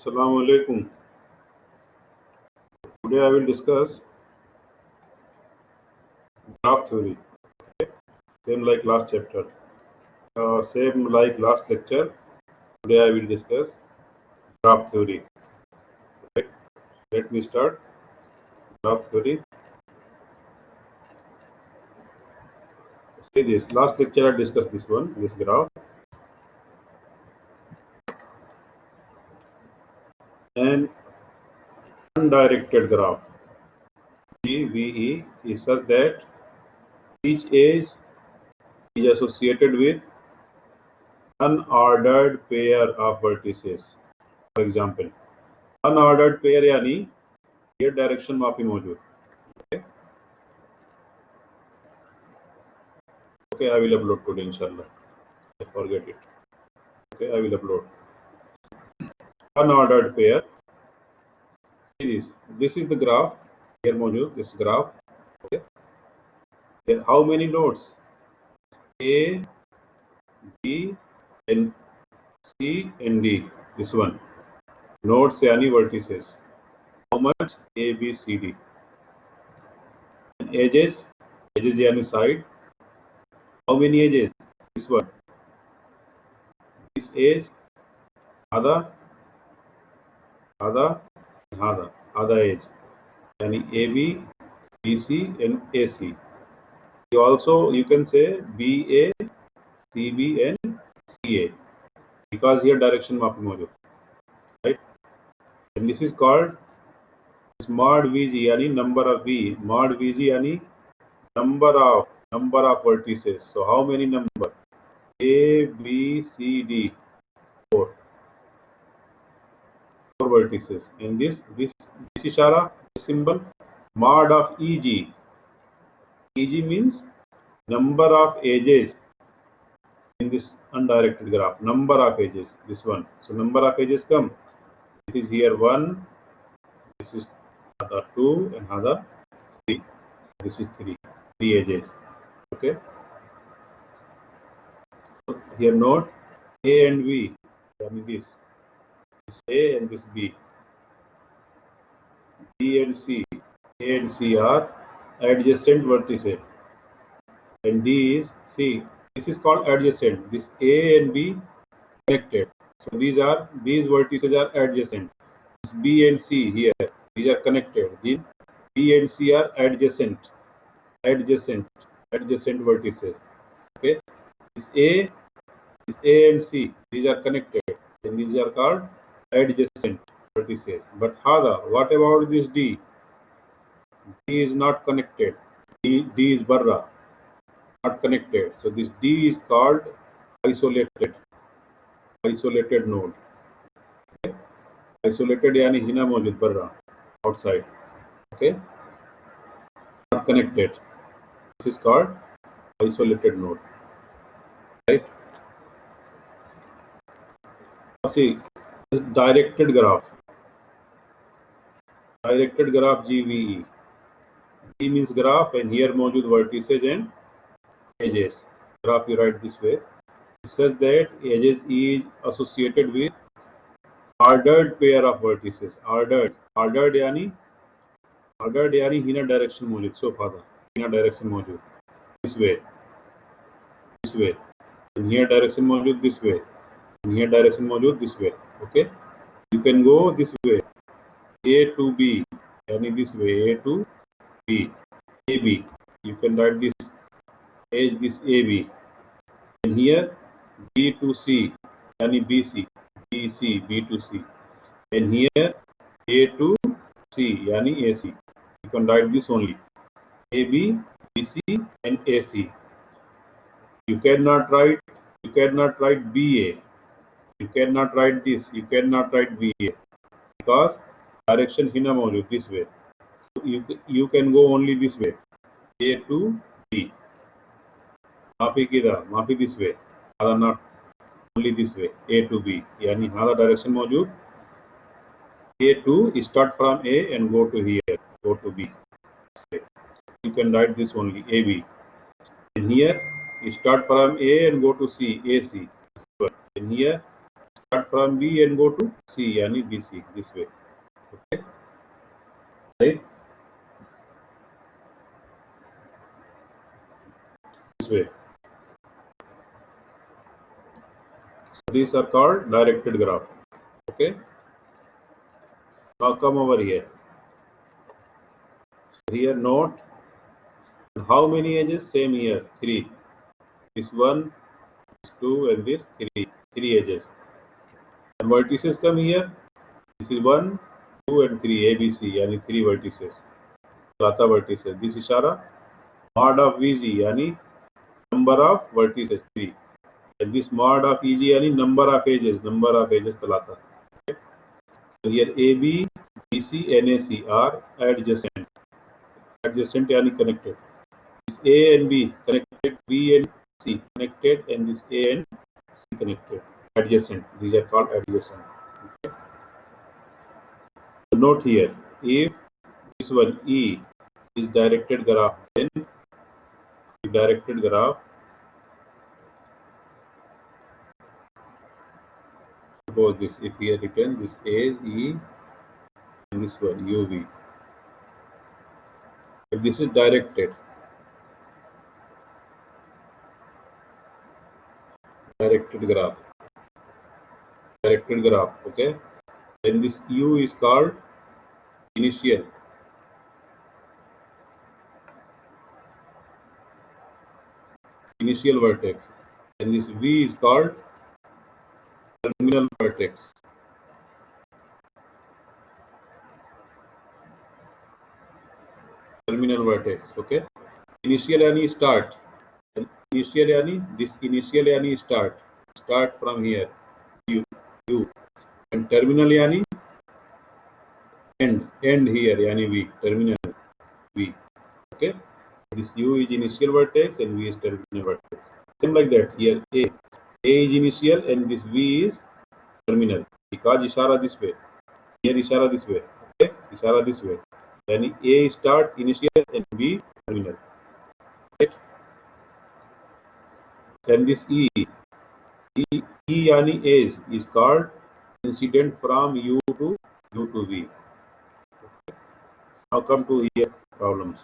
Assalamu alaikum. Today I will discuss graph theory. Same like last chapter. Same like last lecture. Today I will discuss graph theory. Right. Let me start graph theory. See this. Last lecture I discussed this one, this graph. An undirected graph GVE is such that each edge is associated with unordered pair of vertices. For example, unordered pair यानी ये direction माफी मौजूद. Okay, I will upload today, inshallah. I forget it. Okay, I will upload. Unordered pair. Series. This is the graph. Here, maujood, this graph. Okay. Then how many nodes? A, B, and C, and D. This one. Nodes yani vertices. How much? A, B, C, D. And edges. Edges yani side. How many edges? This one. This edge. Other edge. Yani AB, BC, and AC. You can say BA, CB, and CA because here direction mapping maujood, right? And this is called mod VG yani number of V. Mod VG yani number of vertices. So how many number? A, B, C, D. Four vertices. And this ishara, this symbol, mod of EG. EG means number of edges in this undirected graph. Number of edges. This one. So number of edges come. This is here 1. This is other 2 and other 3. This is 3 edges. Okay. So here note A and B. This A and this B. B and C. A and C are adjacent vertices. And D is C. This is called adjacent. This A and B connected. So these vertices are adjacent. This B and C here, these are connected. These B and C are adjacent vertices. Okay. This A and C, these are connected, and these are called adjacent vertices. But what about this D? D is not connected. D is barra, not connected. So this D is called isolated node. Okay? Isolated yani hina mawjud barra, outside. Okay, not connected. This is called isolated node. Right? See, this directed graph GVE. G means graph, and here mawjud vertices and edges. Graph you write this way. It says that edges is associated with ordered pair of vertices. Ordered yani hina direction mawjud. So far hina direction mawjud. This way. And here direction mawjud this way. And here direction mawjud this way. Okay. You can go this way. A to B. Yani this way. A to B. AB. You can write this edge, this AB. And here B to C. Yani BC. BC. B to C. And here A to C. Yani AC. You can write this only. AB, BC, and AC. You cannot write BA. You cannot write this. You cannot write BA because direction hina mawjud this way. So you can go only this way. A to B. Mafi this way. Other not only this way. A to B. Yani other direction mawjud. A to start from A and go to here. Go to B. You can write this only AB. And here you start from A and go to C, AC. And here start from B and go to C, yani BC, this way. Okay, right? This way. So these are called directed graph. Okay. Now come over here. Here note how many edges? Same here, 3. This 1, this 2, and this 3. 3 edges. And vertices come here. This is 1, 2, and 3. ABC, yani 3 vertices. Lata vertices. This ishara mod of VG, yani number of vertices 3. And this mod of EG, yani number of edges. Number of edges talata. Okay. So here AB, BC, NAC are adjacent. Adjacent yani connected. This A and B connected, B and C connected, and this A and C connected. Adjacent. These are called adjacent. Okay. So note here, if this one E is directed graph, then the directed graph, suppose this, if we are written this A is E and this one UV. If this is directed graph, okay, then this U is called initial vertex, and this V is called terminal vertex. Terminal vertex, okay. Initial yani start. Initial yani this initial yani start. Start from here. U. And terminal yani end here yani V. Terminal V. Okay. This U is initial vertex and V is terminal vertex. Same like that here A. A is initial and this V is terminal. Because ishara this way. Here ishara this way. Okay. Ishara this way. Yani A start initial and V terminal. Right. And this E yani edge is called incident from U to V. Now come to here problems.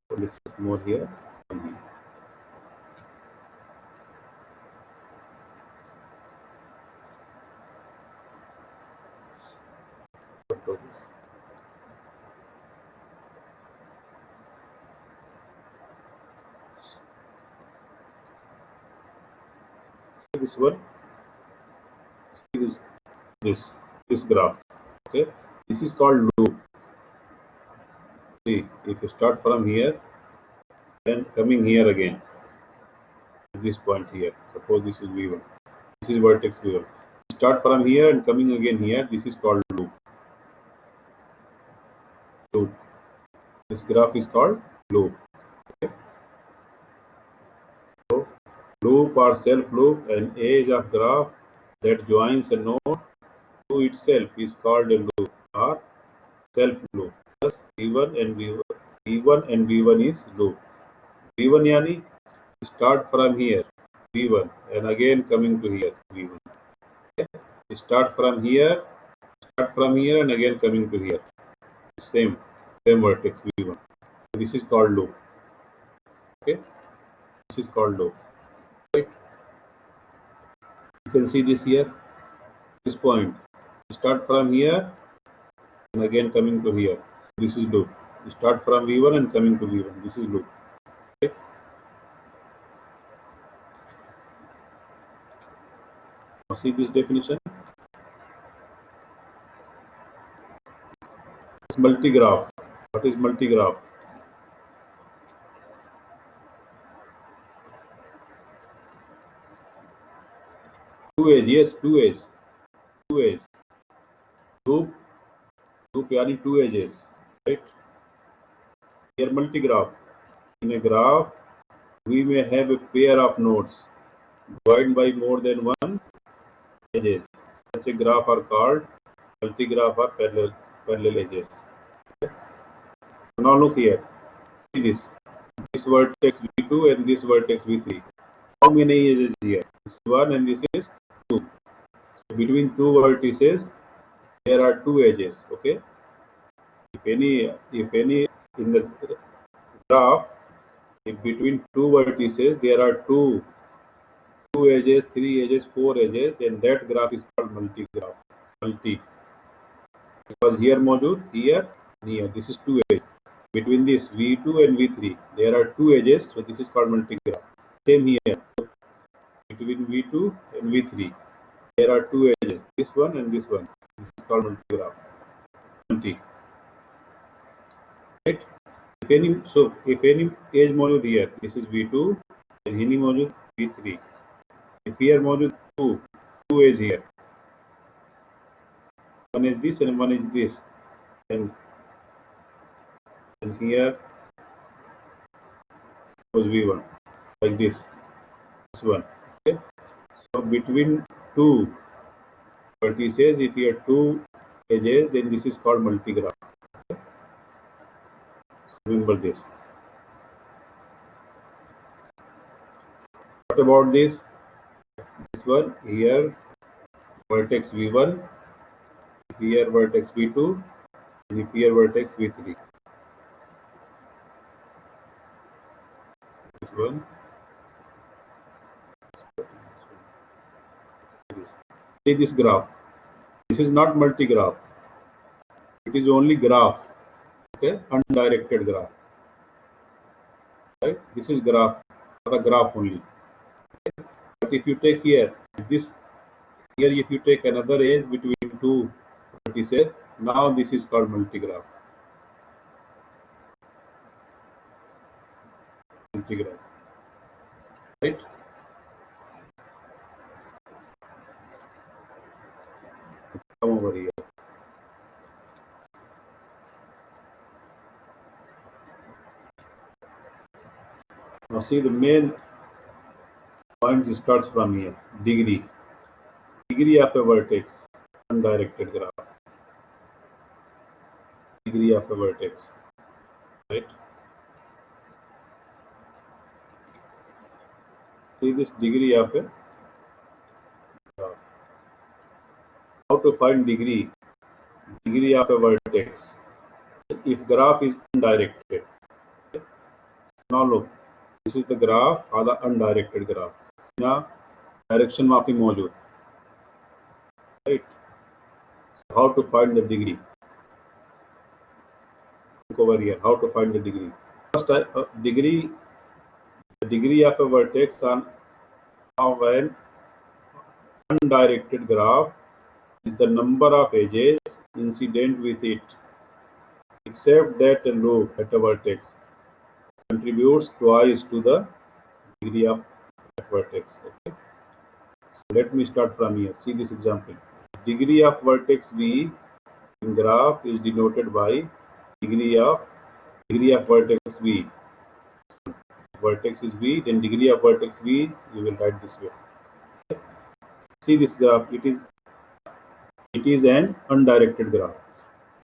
So let's put more here. This one is this graph. Okay, this is called loop. See, if you start from here, then coming here again, at this point here. Suppose this is V1. This is vertex V1. Start from here and coming again here. This is called loop. Loop. This graph is called loop. Okay. So loop or self loop, an edge of graph that joins a node to itself is called a loop or self loop. Thus V1 and V1 is loop. V1 yani start from here V1 and again coming to here V1. Okay. Start from here and again coming to here. Same vertex V1. This is called loop. Okay. This is called loop. Right. You can see this here. This point. Start from here and again coming to here. This is loop. Start from V1 and coming to V1. This is loop. Okay. Now see this definition. It's multigraph. What is multigraph? Two edge. Yes, two edge. Loop yani two edges. Right. Here multigraph. In a graph, we may have a pair of nodes joined by more than one edges. Such a graph are called multigraph or parallel edges. Okay. Now look here. See this. This vertex V2 and this vertex V3. How many edges here? This is 1 and this is 2. So between two vertices, there are two edges. Okay. If any in the graph, if between two vertices there are two edges, three edges, four edges, then that graph is called multi-graph. Multi. Because here module, here, here. This is two edges. Between this V2 and V3, there are two edges, so this is called multi-graph. Same here. Between V2 and V3, there are two edges. This one and this one. This is called multi-graph. Multi. Right? If any edge module here, this is V2, and any module V3. If here module two edge here. One is this and one is this. And here was V1 like this one. Okay. So between two vertices, if you have two edges, then this is called multi-graph. Okay. Remember this. What about this? This one here, vertex V1, here vertex V2, and here vertex V3. This one. See this graph. This is not multi-graph. It is only graph. Okay, undirected graph. Right? This is graph, not a graph only. Okay? But if you take here, this here, if you take another edge between two vertices, now this is called multi-graph. Multi-graph. Right? Come over here. Now see the main point starts from here. Degree. Degree of a vertex. Undirected graph. Degree of a vertex. Right? See this degree of a graph. How to find degree? Degree of a vertex. If graph is undirected. Okay? Now look. This is the graph or the undirected graph. Now direction मापी मौजूद. Right? How to find the degree? Look over here. How to find the degree? First, degree. The degree of a vertex on an undirected graph is the number of edges incident with it, except that a loop at a vertex contributes twice to the degree of that vertex. Okay. So let me start from here. See this example. Degree of vertex V in graph is denoted by degree of vertex V. Vertex is V, then degree of vertex V you will write this way. Okay. See this graph. It is an undirected graph.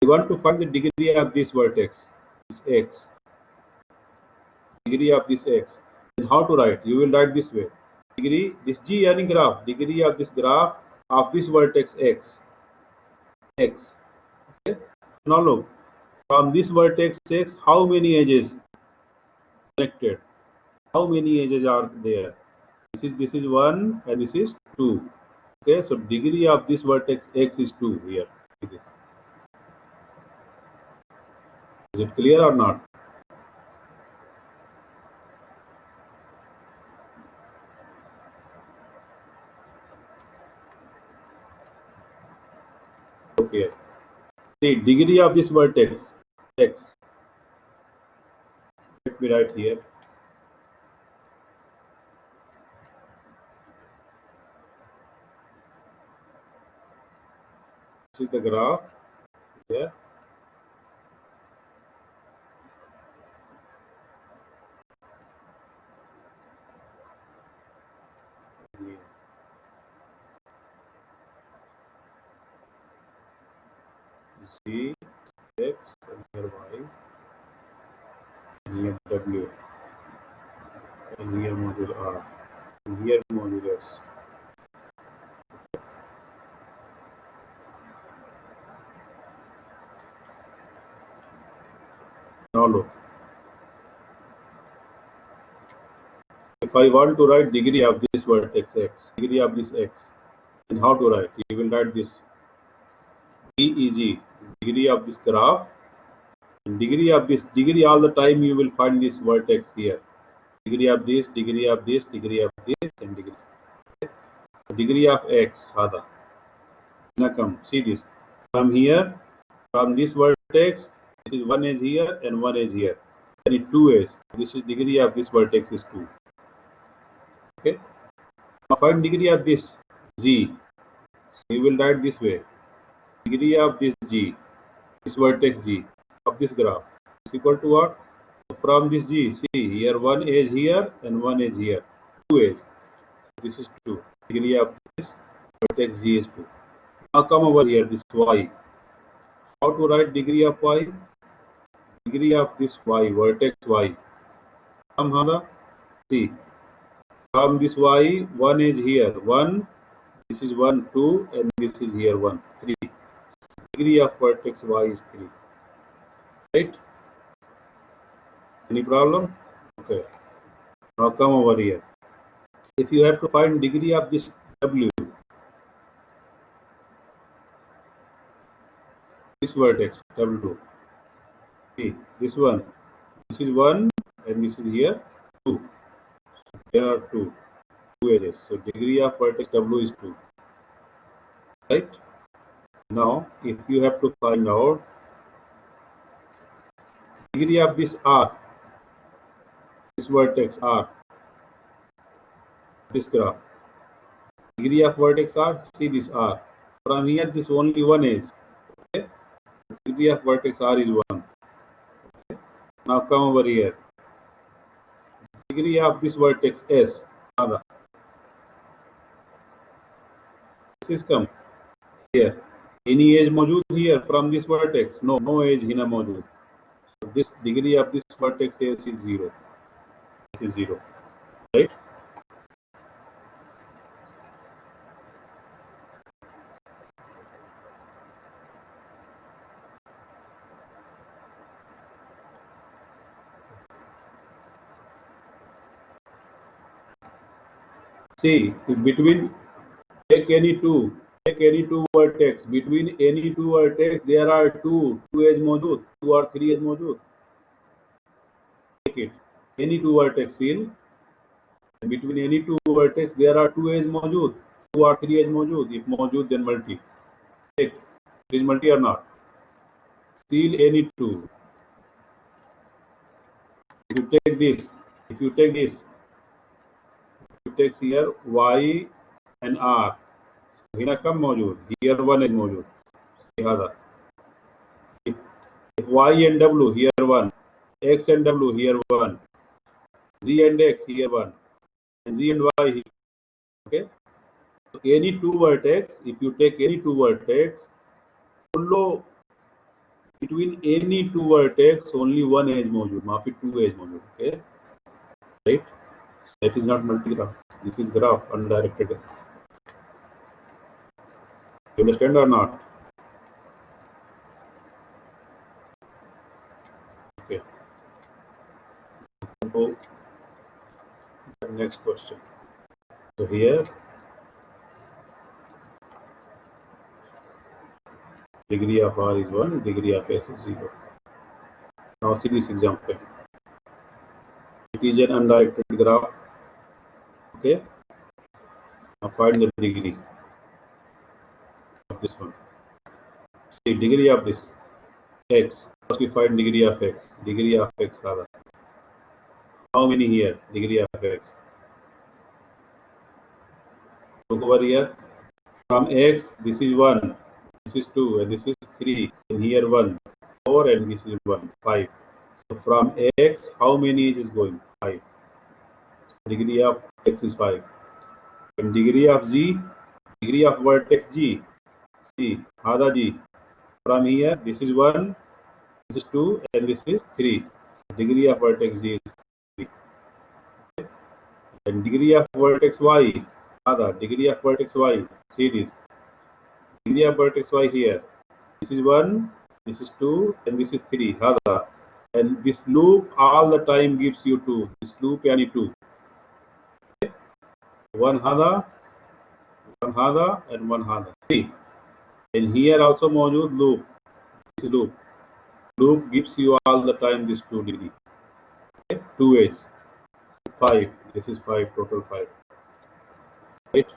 We want to find the degree of this vertex, this x. Degree of this x. Then how to write? You will write this way. Degree, this G any graph, degree of this graph of this vertex x. X. Okay. Now look, from this vertex x, how many edges connected? How many edges are there? This is 1 and this is 2. Okay, so degree of this vertex x is 2 here. Is it clear or not? Okay. See, degree of this vertex x. Let me write here. See the graph here. C, X, and here Y, and here W, and here module R. and here modulus. Now look, if I want to write degree of this vertex x, degree of this x, then how to write? You will write this DEG, degree of this graph, and degree of this, degree all the time you will find this vertex here. Degree of this, degree of this, degree of this, and degree of x, Hada. Now come, see this. From here, from this vertex, it is one edge here and one edge here. And it's two edges. This is degree of this vertex is 2. Okay. Now find degree of this z. So you will write this way. Degree of this g, this vertex g of this graph is equal to what? From this g, see here one edge here and one edge here. Two edges. This is 2. Degree of this vertex g is 2. Now come over here, this y. How to write degree of y? Degree of this y, vertex y. Come Hana, see. From this y, one edge here, 1, this is 1, 2, and this is here 1, 3. Degree of vertex y is 3. Right? Any problem? Okay. Now come over here. If you have to find degree of this w, this vertex w, see this one, this is 1, and this is here 2. There are two edges. So degree of vertex w is 2. Right? Now, if you have to find out degree of this r, this vertex r, this graph, degree of vertex r, see this r. From here, this only one edge. Okay? Degree of vertex r is 1. Okay? Now come over here. Degree of this vertex s, this is come here. Any edge मौजूद here from this vertex? No, no edge here मौजूद. So this degree of this vertex s is 0. This is 0, right? See, between take any two vertex. Between any two vertex, there are two edge मौजूद, 2 or 3 edge मौजूद. Take it. Any two vertex in between any two vertex, there are two edge मौजूद, 2 or 3 edge मौजूद. If मौजूद, then multi. Take. It is multi or not? Seal any two. If you take this, you take here y and r. Here come मौजूद. Here one is मौजूद. If y and w here 1, x and w here 1, z and x here 1, and z and y here. Okay. So any two vertex, if you take any two vertex, between any two vertex, only one edge मौजूद. माफी two edge मौजूद. Okay. Right. That is not multi-graph. This is graph undirected. You understand or not? Okay. So the next question. So here, degree of r is 1, degree of s is 0. Now see this example. It is an undirected graph. Okay. Now find the degree of this one. See degree of this x. First we find degree of x. Degree of x rather. How many here? Degree of x. Look over here. From x, this is 1, this is 2, and this is 3, and here 1, 4, and this is 1, 5. So from x, how many is going? 5. Degree of x is 5. And degree of z, degree of vertex g, see, Hada g. From here, this is 1, this is 2, and this is 3. Degree of vertex g is 3. Okay. And degree of vertex y, other degree of vertex y. See this degree of vertex y here. This is 1, this is 2, and this is 3. Other. And this loop all the time gives you 2. This loop yani 2. One hada, and one hada. 3. And here also mojud loop. This loop. Loop gives you all the time this 2 degree. Okay? 2 ways. 5. This is 5, total 5. Right?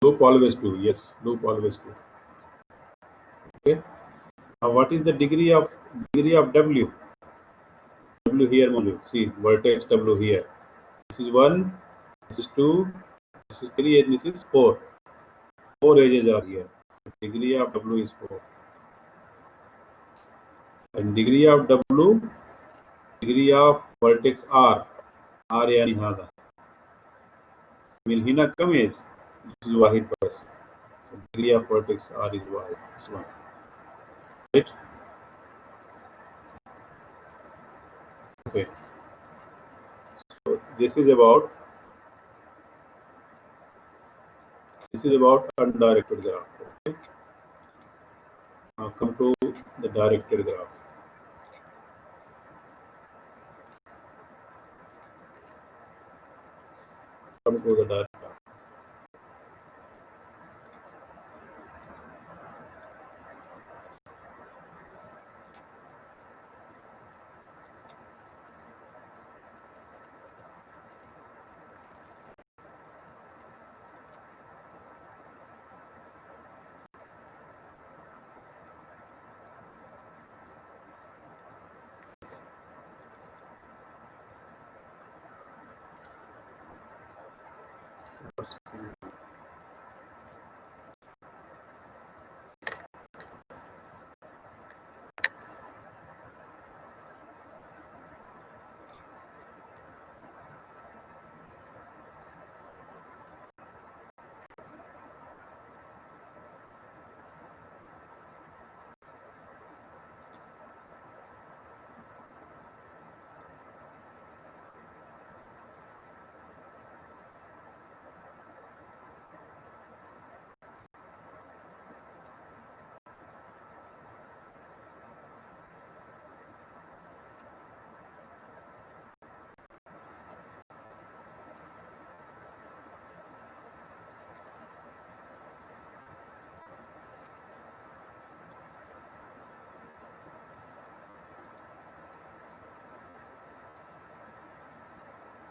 Loop always 2. Yes, loop always 2. Okay. Now what is the degree of W? W here only. See vertex W here. This is 1, this is 2, this is 3, and this is 4. 4 edges are here. Degree of W is 4. And degree of W, degree of vertex R yani hada. Will hina come is this is wahid bas. So degree of vertex R is wahid. This one. Right? Okay. So this is about undirected graph. Okay. Now come to the directed graph. Come to the direct graph.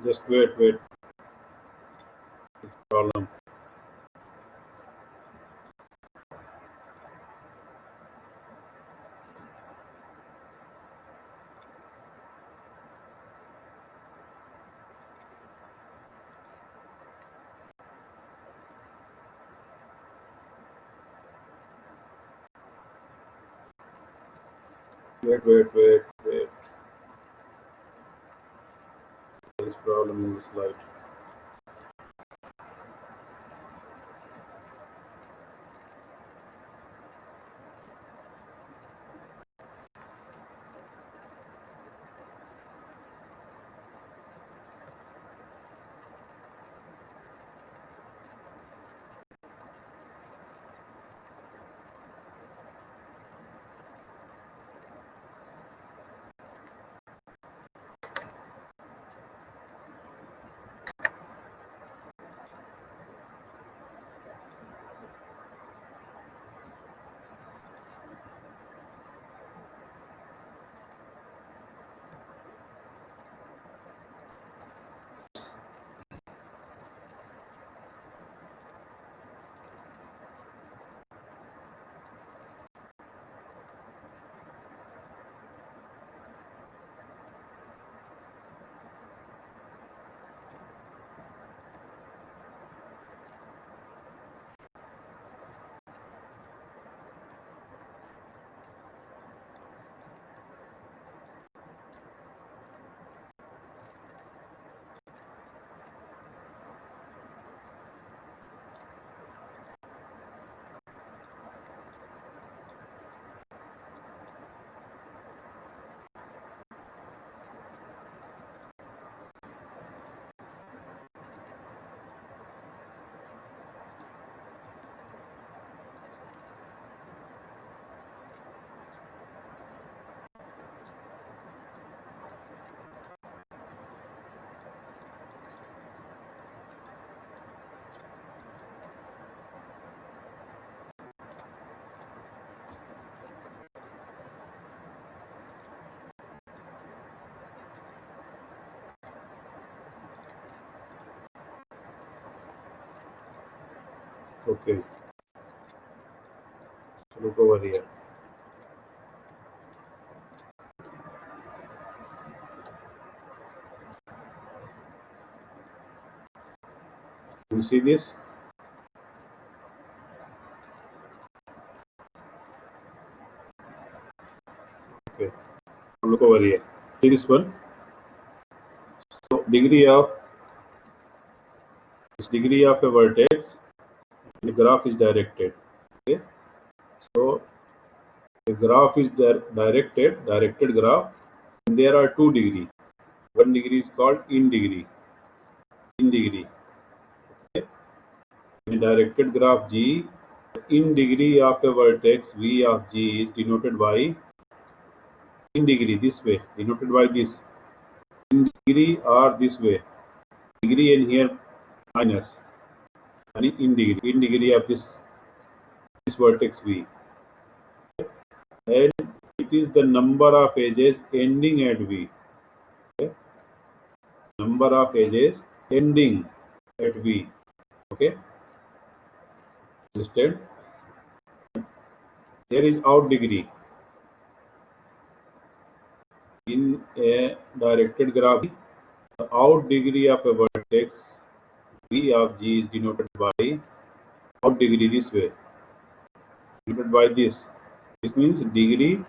Just wait. It's problem. Wait. There is problem in the slide. Okay, so look over here. You see this? Okay, so look over here. See this one? So degree of a vertex, the graph is directed. Okay, so the graph is directed graph, and there are 2 degrees. 1 degree is called in degree. Okay, in directed graph G, in degree of a vertex V of G is denoted by in degree this way, denoted by this in degree or this way, degree and here minus, and in degree of this vertex V, and it is the number of edges ending at V. Okay, number of edges ending at V. Okay, understand? There is out degree in a directed graph. The out degree of a vertex V of G is denoted by out degree this way, denoted by this. This means degree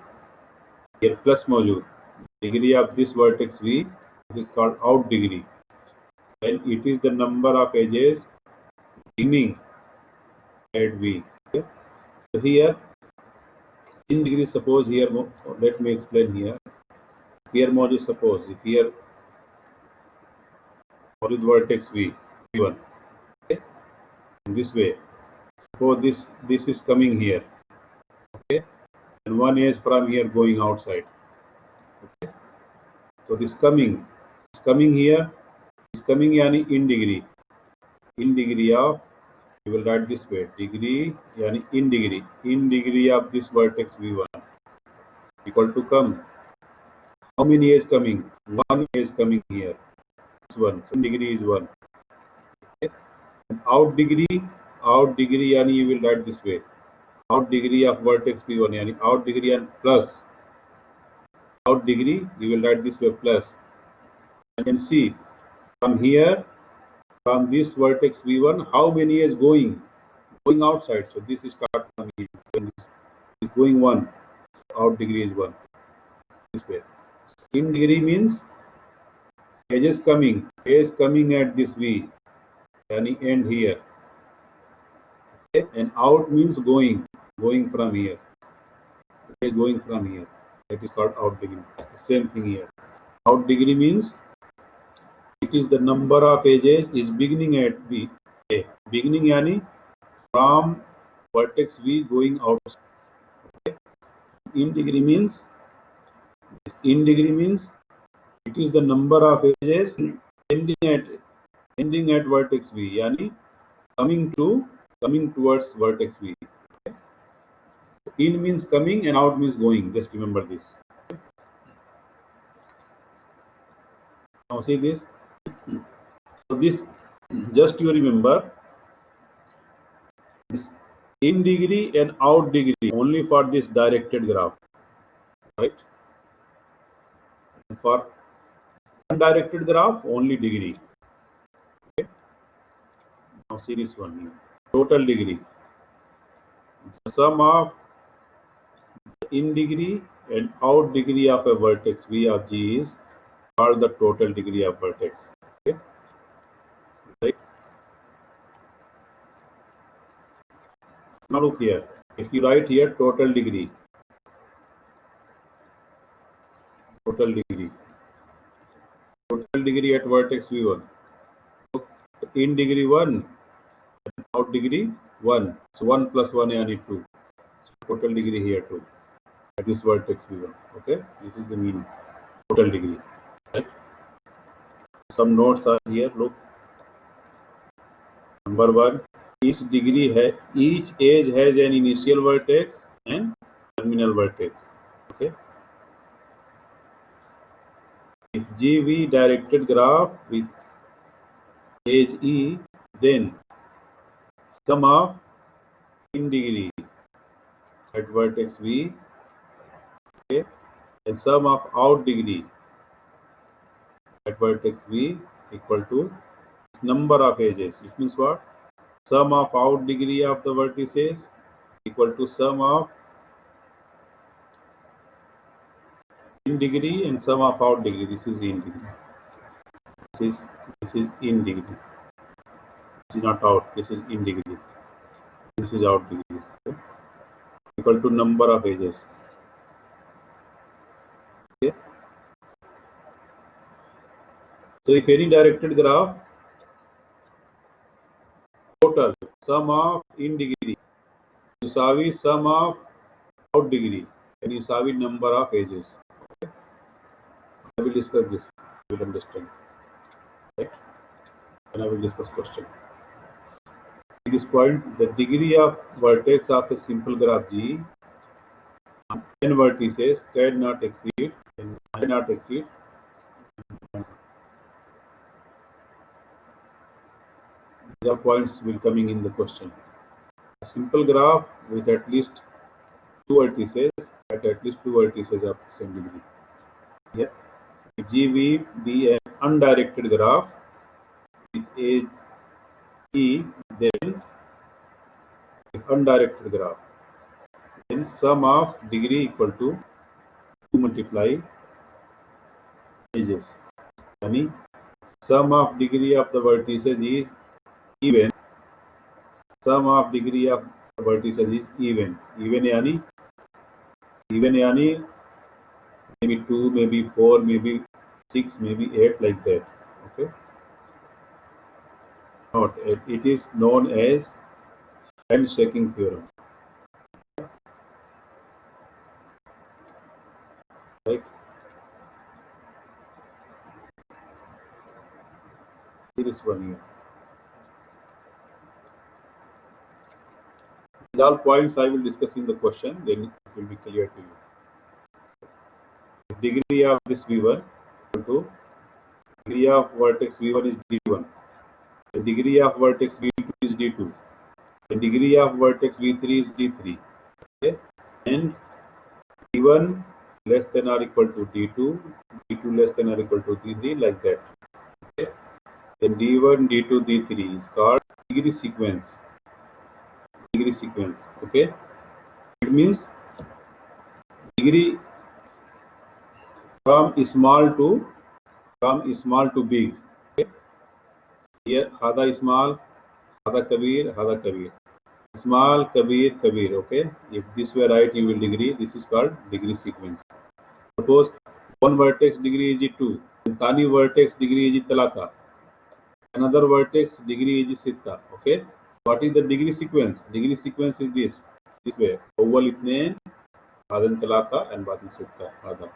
here plus मौजूद. Degree of this vertex V is called out degree, and it is the number of edges beginning at V. Okay? So here in degree, suppose here, let me explain here. Here मौजूद suppose if here मौजूद vertex V1. Okay? In this way. So this is coming here. Okay? And one is from here going outside. Okay? So this coming here, is coming yani in degree of, we will write this way, degree yani in degree of this vertex V1 equal to come. How many is coming? One is coming here. This one. So in degree is 1. Okay? And out degree yani you will write this way. Out degree of vertex V1 yani out degree and plus. Out degree you will write this way plus. And then see from here, from this vertex V1, how many is going outside? So this is start from here. This is going 1. Out degree is 1. This way. In degree means edges coming at this V, yani end here. Okay? And out means going from here. Okay, going from here. That is called out degree. Same thing here. Out degree means it is the number of edges is beginning at V. Okay. Beginning yani from vertex V going out. Okay. In degree means it is the number of edges ending at vertex V, yani coming towards vertex V. Okay. In means coming and out means going. Just remember this. Now see this. So this, just you remember, this in degree and out degree only for this directed graph, right? And for undirected graph only degree. Okay. Now see this one here. Total degree. The sum of in degree and out degree of a vertex V of G is called the total degree of vertex. Okay. Right. Now look here. If you write here total degree at vertex V1. So in degree 1, out degree 1. So 1 plus 1 yani 2. So total degree here 2. At this vertex V1. Okay. This is the mean total degree. Right. Some notes are here. Look. Number 1. Each edge has an initial vertex and terminal vertex. Okay. If GV directed graph with edge E, then sum of in degree at vertex V, okay, and sum of out degree at vertex V equal to number of edges. It means what? Sum of out degree of the vertices equal to sum of in degree and sum of out degree. This is in degree. This is in degree. This is not out. This is in degree. This is out degree. Okay? Equal to number of edges. Okay. So if any directed graph, total sum of in degree usavi sum of out degree and usavi number of edges. Okay. I will discuss this. You will understand. Right? And I will discuss question. At this point, the degree of vertex of a simple graph G on n vertices cannot exceed the points will coming in the question. A simple graph with at least two vertices at least two vertices of the same degree. Yeah. If GV be an undirected graph with edge E, then if undirected graph, then sum of degree equal to 2 multiply edges. Yani sum of degree of the vertices is even. Sum of degree of the vertices is even. Even yani maybe 2, maybe 4, maybe 6, maybe 8 like that. Okay. Not it is known as handshaking theorem. Right. Here is one here. These all points I will discuss in the question, then it will be clear to you. The degree of this V1 equal to degree of vertex V1 is D1. The degree of vertex V2 is D2. The degree of vertex V3 is D3. Okay? And D1 less than or equal to D2, D2 less than or equal to D3, like that. Okay? Then D1, D2, D3 is called degree sequence. Degree sequence. Okay? It means degree from small to big. Okay? Here Hada small, Hada Kabir, Hada Kabir. Small, Kabir, Kabir. Okay? If this were right, you will degree. This is called degree sequence. Suppose one vertex degree is 2, and Tani vertex degree is Talata. Another vertex degree is Sitta. Okay? What is the degree sequence? Degree sequence is this way. Oval itne, Hadan Talata, and Batin Sitta. Hada.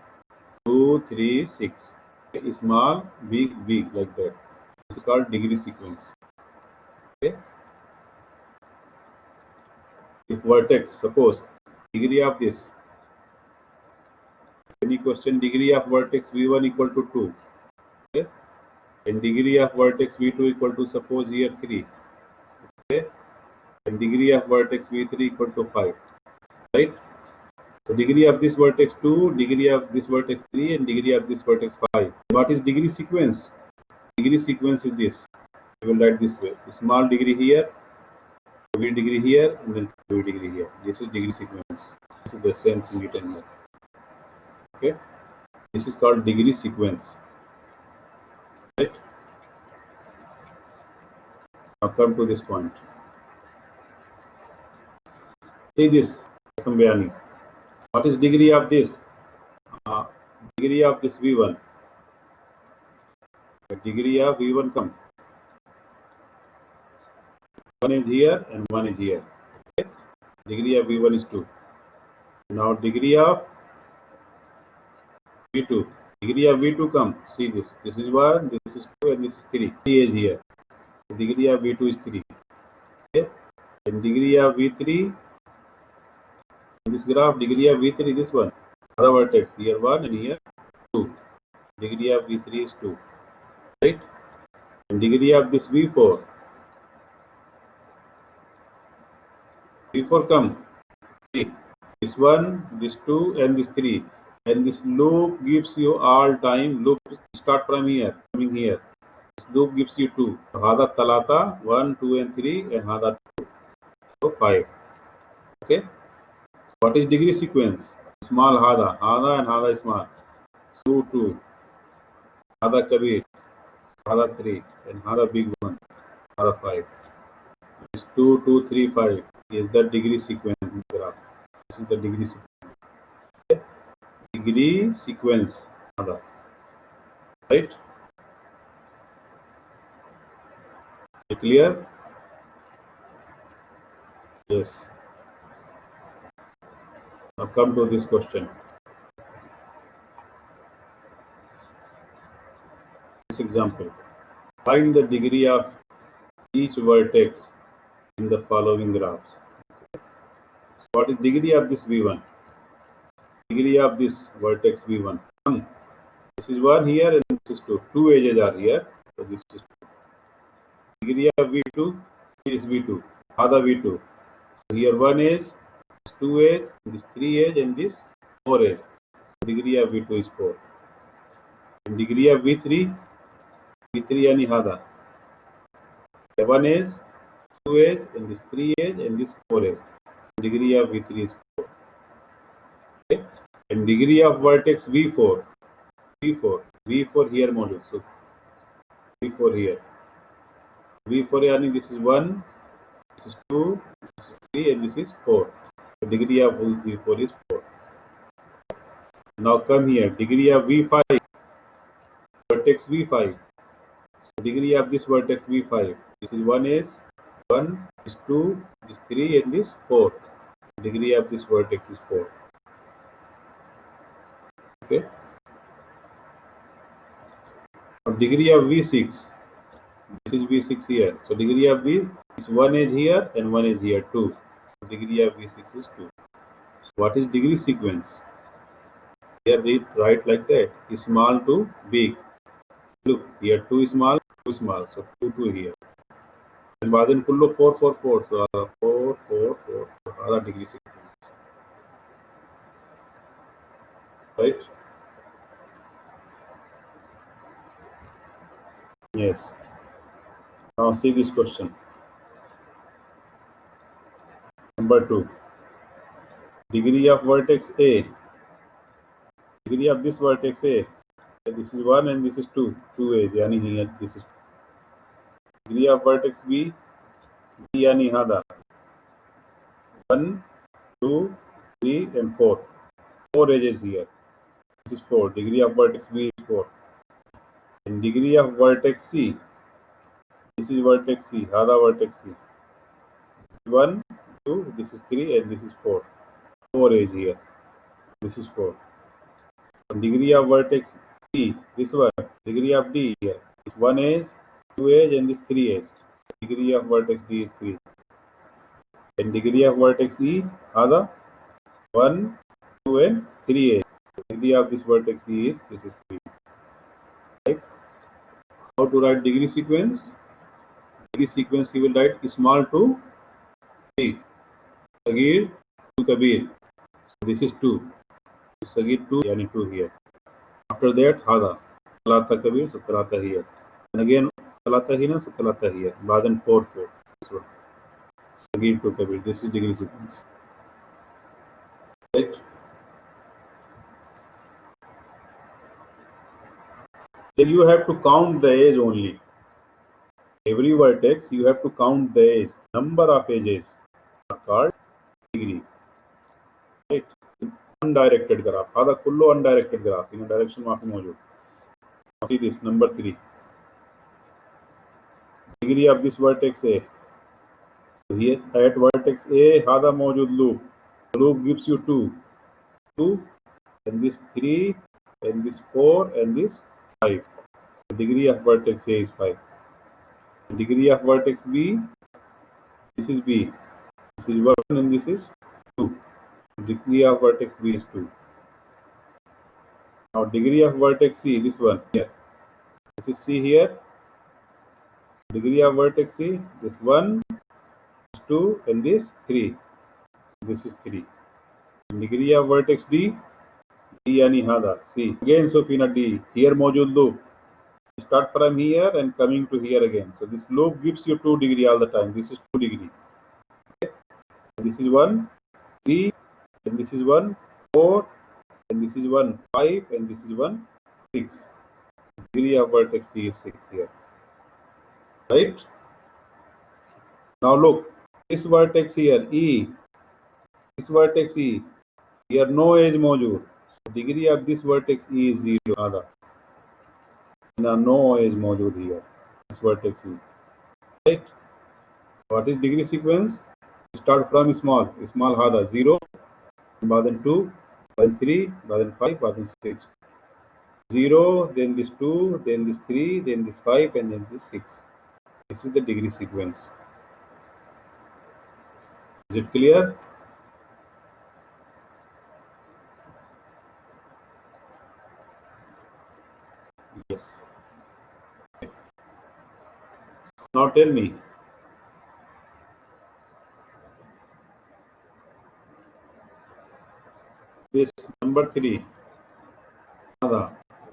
2, 3, 6. Okay? Small, big, big, like that. This is called degree sequence. Okay? If vertex, suppose degree of this, any question, degree of vertex V1 equal to 2, okay, and degree of vertex V2 equal to, suppose here 3, okay, and degree of vertex V3 equal to 5, right? So degree of this vertex 2, degree of this vertex 3, and degree of this vertex 5. What is degree sequence? Degree sequence is this. We will write this way: small degree here, big degree here, and then big degree here. This is degree sequence. This is the same thing written here. Okay, this is called degree sequence. Right? Now come to this point. See this, Sambayani. What is degree of this? Degree of this V1. The degree of V1 come. One is here and one is here. Okay? Degree of V1 is 2. Now degree of V2. Degree of V2 come. See this. This is 1, this is 2, and this is 3. 3 is here. The degree of V2 is 3. Okay? And degree of V3, in this graph, degree of V3 this one. Other vertex, here 1 and here 2. Degree of V3 is 2. Right? And degree of this V4. V4 come. See, this 1, this 2, and this 3. And this loop gives you all time. Loop start from here, coming here. This loop gives you 2. So hada talata 1, 2, and 3, and hada 2. So 5. Okay. What is degree sequence? Small hada. Hada and hada small. 2, 2. Hada kabir. Hada 3. And hada big one. Hada 5. This 2, 2, 3, 5 is the degree sequence graph. This is the degree sequence. Okay. Degree sequence. Hada. Right? Clear? Yes. Now come to this question. This example. Find the degree of each vertex in the following graphs. What is degree of this V1? Degree of this vertex V1. This is 1 here and this is 2. 2 edges are here. So this is 2. Degree of V2 is V2. Other V2. So here 1 edge, 2 edge, this 3 edge, and this 4 edge. Degree of V2 is 4. And degree of V3 yani hada. 1 edge, 2 edge, and this 3 edge, and this 4 edge. Degree of V3 is 4. Okay. And degree of vertex V4 here module. So V4 here. V4 yani this is 1, this is 2, this is 3, and this is 4. The degree of V4 is 4. Now come here. Degree of V5, vertex V5. Degree of this vertex V5. This is 1 is 1, this 2, this 3, and this 4. Degree of this vertex is 4. Okay. Now degree of V6. This is V6 here. So degree of V is 1 edge here and 1 edge here, 2. So degree of V6 is 2. So what is degree sequence? Here read right like that. Small to big. Look, here 2 small, 2 small. So 2, 2 here. And then kullo 4, 4, 4. So 4, 4, 4. So other degree sequence. Right? Yes. Now see this question. Number 2. Degree of vertex A. Degree of this vertex A. So this is 1 and this is 2. 2 edge. Yani here this is. Degree of vertex B. B yani hada. 1, 2, 3, and 4. 4 edges here. This is 4. Degree of vertex B is 4. And degree of vertex C. This is vertex C. Hada vertex C. 1, 2, this is 3, and this is 4. 4 edge here. This is 4. And degree of vertex D. This one. Degree of D here. This 1 edge, 2 edge, and this 3 edge. Degree of vertex D is 3. And degree of vertex E. Hada 1, 2, and 3 edge. Degree of this vertex E is this is 3. Right? How to write degree sequence? Degree sequence you will write small to big. Sagir to Kabir. So this is 2. Sagir 2 yani 2 here. After that hada. Talata Kabir, so talata here. And again talata here, so talata here. Badan 4, 4. This one. Sagir to Kabir. This is degree sequence. Right? Then you have to count the edge only. Every vertex you have to count the edge. Number of edges are called degree. Right? Undirected graph. Hada kullo undirected graph. In a direction maafi maujood. See this number 3. Degree of this vertex A. So here at vertex A, hada maujood loop. The loop gives you 2. 2, and this 3, and this 4, and this 5. The degree of vertex A is 5. The degree of vertex B, this is B. This is 1 and this is 2. The degree of vertex B is 2. Now degree of vertex C, this one here. This is C here. Degree of vertex C, this 1, this 2, and this 3. This is 3. Degree of vertex D, D yani hada. See again, Sofina D. Here Mojud loop. Start from here and coming to here again. So this loop gives you 2 degree all the time. This is 2 degree. Okay. This is 1, 3, and this is 1, 4, and this is 1, 5, and this is 1, 6. Degree of vertex D is 6 here. Right? Now look, this vertex here, E, this vertex E, here no edge module. So degree of this vertex E is 0. Nada. Now no edge module here. This vertex E. Right? What is degree sequence? Start from small hada 0, then 2, then 3, then 5, then 6. 0, then this 2, then this 3, then this 5, and then this 6. This is the degree sequence. Is it clear? Yes. Now tell me. This number 3.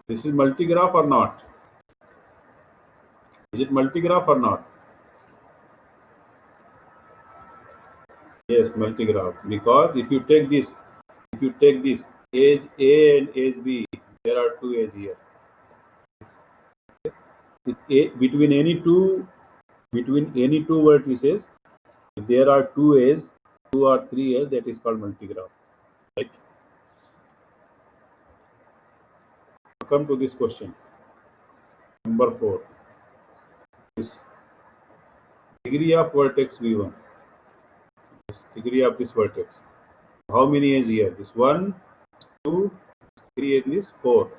This is multigraph or not? Is it multigraph or not? Yes, multigraph. Because if you take this edge A and edge B, there are 2 edges here. Between any two vertices, if there are 2 edges, 2 or 3 edges, that is called multigraph. Right? Come to this question. Number 4. This degree of vertex V1. This degree of this vertex. How many edges here? This 1, 2, 3 and this 4.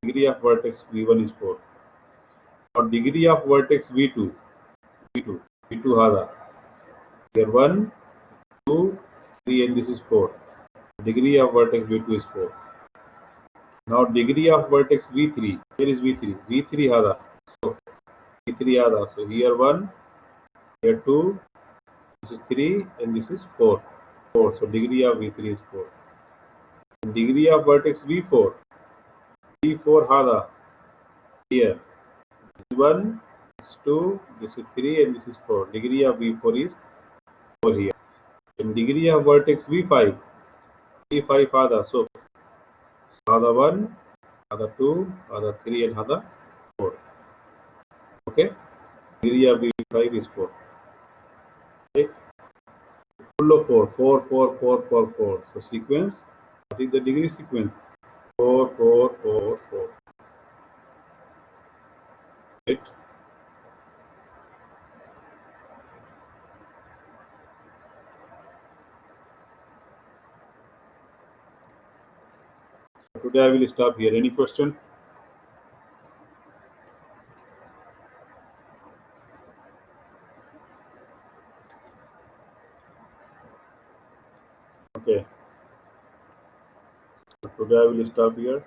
Degree of vertex V1 is 4. Or degree of vertex V2. V2 hada. Here 1, 2, 3 and this is 4. Degree of vertex V2 is 4. Now degree of vertex V3. Here is V3. V3 hada. So V3 hada. So here 1, here 2, this is 3 and this is 4. 4. So degree of V3 is 4. And degree of vertex V4. V4 hada. Here. This is 1, this is 2, this is 3 and this is 4. Degree of V4 is 4 here. And degree of vertex V5. V5 hada. So hada 1, hada 2, hada 3 and hada 4. Okay. Degree of V5 is 4. Okay. Full of 4. 4, 4, 4, 4, 4. So sequence. What is the degree sequence? 4, 4, 4, 4. Right. So today I will stop here. Any question? Okay. So today I will stop here.